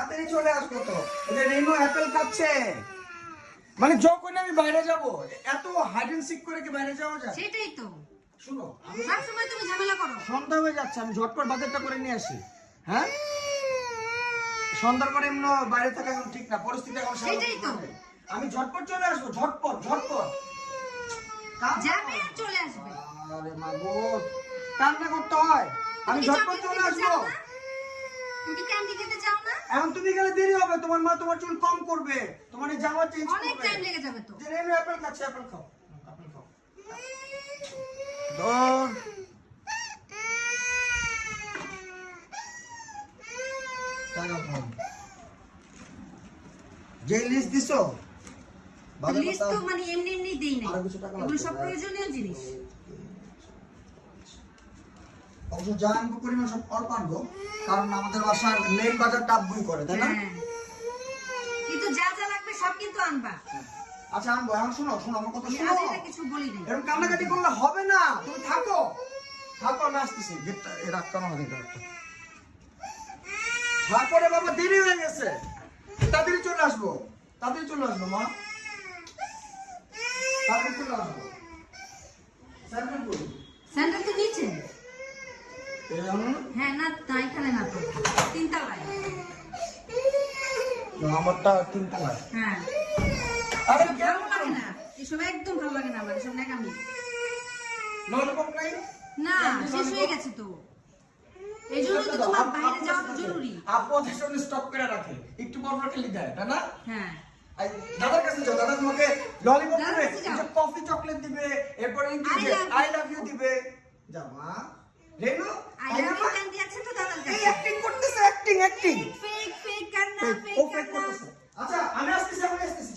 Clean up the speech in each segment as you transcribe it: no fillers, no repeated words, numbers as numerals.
তাড়াতাড়ি চলে আসবো তো। এই যে রেনু অ্যাপেল খাচ্ছে। মানে যখন আমি বাইরে যাব এত হাইড এন্ড সিক করে কি বাইরে যাওয়া যায়? সেটাই তো। শুনো, আমি সব সময় তুমি ঝামেলা করো। সন্ধ্যা হয়ে যাচ্ছে, আমি ঝটপট বাজারটা করে নিয়ে আসি। হ্যাঁ, সন্ধ্যার পরে এমন বাইরে থাকা এখন ঠিক না, পরিস্থিতি এখন সেটাই তো। আমি ঝটপট চলে আসবো, ঝটপট ঝটপট। যাবে আর চলে আসবে। আরে মাগো, কান্না করতে হয়। আমি ঝটপট চলে আসবো। তুমি কি ক্যান্ডি খেতে চাও না? এখন তুমি গেলে দেরি হবে, তোমার মা তোমার চুল কম করবে, তোমার এই জামা চেঞ্জ করবে, অনেক টাইম লেগে যাবে তো। যে রেনু অ্যাপেল খাচ্ছে, অ্যাপেল খাও, অ্যাপেল খাও। ধর টাকা কম। যে লিস্ট দিছো লিস্ট তো মানে এমনি এমনি দেই না, আরো কিছু টাকা এগুলো সব প্রয়োজনীয় জিনিস। অবশ্য যা আনবো পরিমাণ সব অল্প আনবো, কারণ আমাদের বাসার মেন বাজারটা আব্বুই করে, তাই না? হ্যাঁ, কিন্তু যা যা লাগবে সব কিন্তু আনবা। আচ্ছা আনবো। এখন শোনো শোনো আমার কথা আমি শোনো, আজ এটা কিছু বলি নাই। এরকম কান্নাকাটি করলে হবে না, তুমি থাকো থাকো, আমি আসতেছি। গেটটা এ রাখতাম আমাদের গেটটা। তারপরে বাবা দেরি হয়ে গেছে, তাড়াতাড়ি চলে আসবো, তাড়াতাড়ি চলে আসবো মা, তাড়াতাড়ি চলে আসবো। স্যান্ডেল কই? স্যান্ডেল তো নিচে। এই আনো না? হ্যাঁ, না না, এখানে না তো, তিনতলায়। না, আমারটা তিনতলায়। হ্যাঁ, আরে ভালো কেন লাগে না, এসব একদম ভালো লাগে না আমার, এসব নাকামি। ললিপপ নাই? না, শেষ হয়ে গেছে তো, এই জন্য তো তোমার বাইরে যাওয়া জরুরি। আপু ওদের সঙ্গে স্টক করে রাখে, একটু পর পর খেলি দেয়, তাই না? হ্যাঁ, এই দাদার কাছে যাও, দাদা তোমাকে ললিপপ দাদার দিবে, কাছে যাও। কিছু কফি চকলেট দিবে, এরপরে আই লাভ ইউ দিবে। যা মা। রেনু আই লাভ ইউ ক্যান্ডি আছে তো দাদার এই কাছে। অ্যাক্টিং করতেছে, অ্যাক্টিং। ফেক ফেক কান্না, ফেক ও ফেক কান্না। করতেছে। আচ্ছা আমি আসতেছি,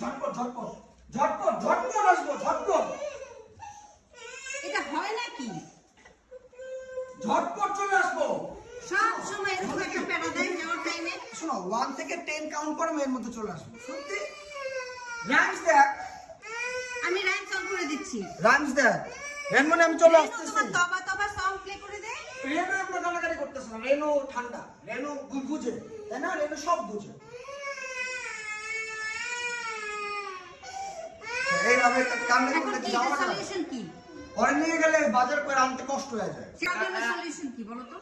ঝটপট ঝটপট ঝটপট ঝটপট আসবো, ঝটপট এটা হয় নাকি? ঝটপট চলে আসবো। সব সময় এরকম একটা প্যারা দেয় যাওয়ার টাইমে। শোনো 1 থেকে 10 কাউন্ট করে আমি এর মধ্যে চলে আসবো, সত্যি। রাইমস দেখ, আমি রাইম সং করে দিচ্ছি। রাইমস দেখ, এর মানে আমি চলে রেনু আসতেছি। তোমার তবা তবা সং প্লে করে দে। রেনু এমন কান্নাকাটি করতেছে না, রেনু ঠান্ডা, রেনু বুঝে, তাই না? রেনু সব বুঝে। এইভাবে কান্না এখন করলে কি যাওয়া এটা না, সলিউশন কি? ওরা নিয়ে গেলে বাজার করে আনতে কষ্ট হয়ে যায়। প্রবলেমের সলিউশন কি বলো তো?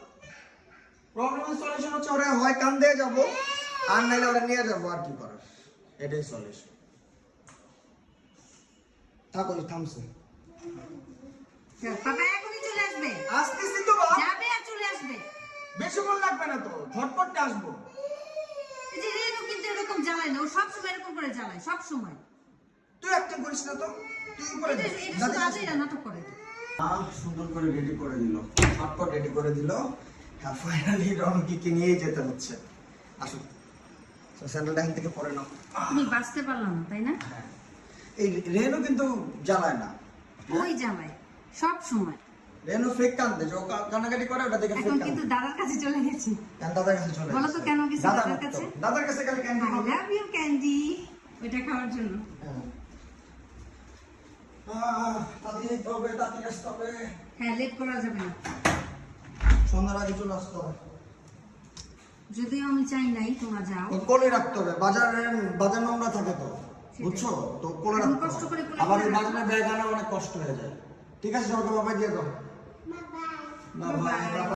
প্রবলেমের সলিউশন হচ্ছে ওরা হয় কান দিয়ে যাবো, আর নাইলে ওরা নিয়ে যাবো, আর কি করার, এটাই সলিউশন। থাকো থামছে, পাপা এখনই চলে আসবে। আসতেছি তো বাবা, যাবে আর চলে আসবে। বেশিক্ষণ লাগবে না তো, ঝটপট আসবো। এই যে রেনু কিন্তু এরকম জ্বালায় না, ও সব সময় এরকম করে জ্বালায়, সব সময়। তুই একটা করিস না তো, তুই করে এটা দে। এটা শুধু আজই নাটক করে। সুন্দর করে রেডি করে দিল, ঝটপট রেডি করে দিল। হ্যাঁ, ফাইনালি রনকিকে নিয়ে যেতে হচ্ছে। আসুন, স্যান্ডেলটা এখান থেকে পরে নাও। তুমি বাঁচতে পারলাম না, তাই না? হ্যাঁ, এই রেনু কিন্তু জ্বালায় না, ওই জ্বালায় সব সময়। রেনু ফেক কান্দে, যে ও কান্নাকাটি করে ওটা দেখে ফেক এখন কান্দে। কিন্তু দাদার কাছে চলে গেছি। কেন দাদার কাছে চলে বলো তো গেছে? কেন গেছি দাদার দাদার কাছে? দাদার কাছে গেলে কেন? আই লাভ ইউ ক্যান্ডি, ওইটা খাওয়ার জন্য। তাড়াতাড়ি যেতে হবে, তাড়াতাড়ি আসতে হবে। হ্যাঁ, লেট করা যাবে না। সন্ধ্যার আগে চলে আসতে হবে। যদিও আমি চাই নাই তোমরা যাও। তো কোলে রাখতে হবে, বাজার নোংরা থাকে তো, বুঝছো তো, কোলে এখন রাখতে কষ্ট হবে। করে কোলে আবার এই রাখতে বাজারে ব্যাগ আনা অনেক কষ্ট হয়ে যায়। ঠিক আছে, সবাইকে বাবাই দিয়ে দাও। Bye bye. বাবা।